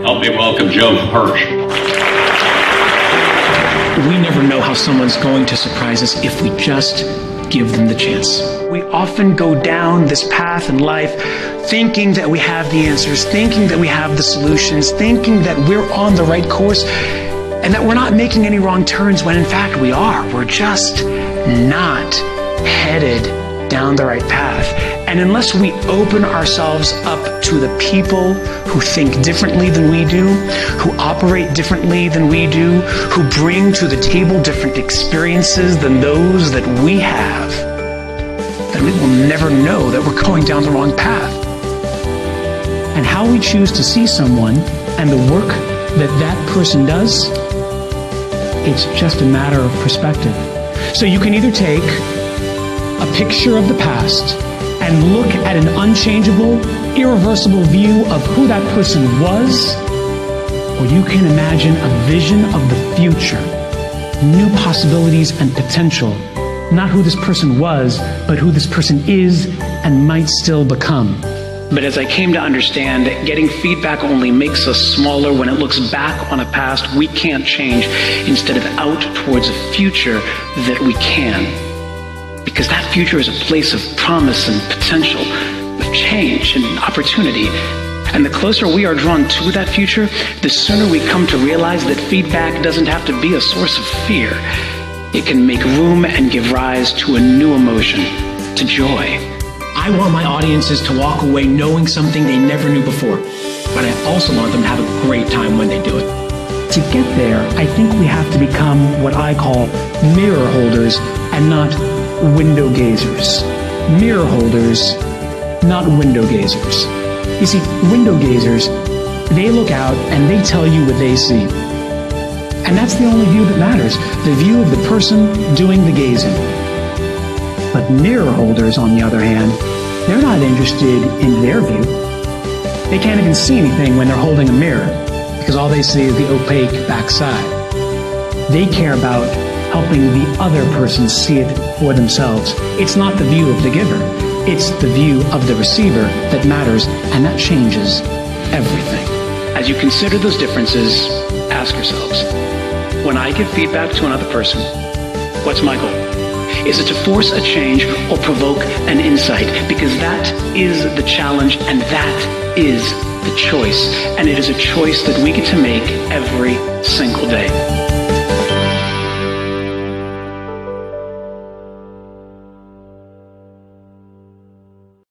Help me welcome Joe Hirsch. We never know how someone's going to surprise us if we just give them the chance. We often go down this path in life thinking that we have the answers, thinking that we have the solutions, thinking that we're on the right course, and that we're not making any wrong turns when in fact we are. We're just not headed down the right path. And unless we open ourselves up to the people who think differently than we do, who operate differently than we do, who bring to the table different experiences than those that we have, then we will never know that we're going down the wrong path. And how we choose to see someone and the work that that person does, it's just a matter of perspective. So you can either take a picture of the past and look at an unchangeable, irreversible view of who that person was, or you can imagine a vision of the future, new possibilities and potential, not who this person was, but who this person is and might still become. But as I came to understand, getting feedback only makes us smaller when it looks back on a past we can't change instead of out towards a future that we can. Because that future is a place of promise and potential, of change and opportunity. And the closer we are drawn to that future, the sooner we come to realize that feedback doesn't have to be a source of fear. It can make room and give rise to a new emotion, to joy. I want my audiences to walk away knowing something they never knew before, but I also want them to have a great time when they do it. To get there, I think we have to become what I call mirror holders and not window gazers. Mirror holders, not window gazers. You see, window gazers, they look out and they tell you what they see. And that's the only view that matters, the view of the person doing the gazing. But mirror holders, on the other hand, they're not interested in their view. They can't even see anything when they're holding a mirror, because all they see is the opaque backside. They care about helping the other person see it for themselves. It's not the view of the giver, it's the view of the receiver that matters, and that changes everything. As you consider those differences, ask yourselves, when I give feedback to another person, what's my goal? Is it to force a change or provoke an insight? Because that is the challenge and that is the choice. And it is a choice that we get to make every single day.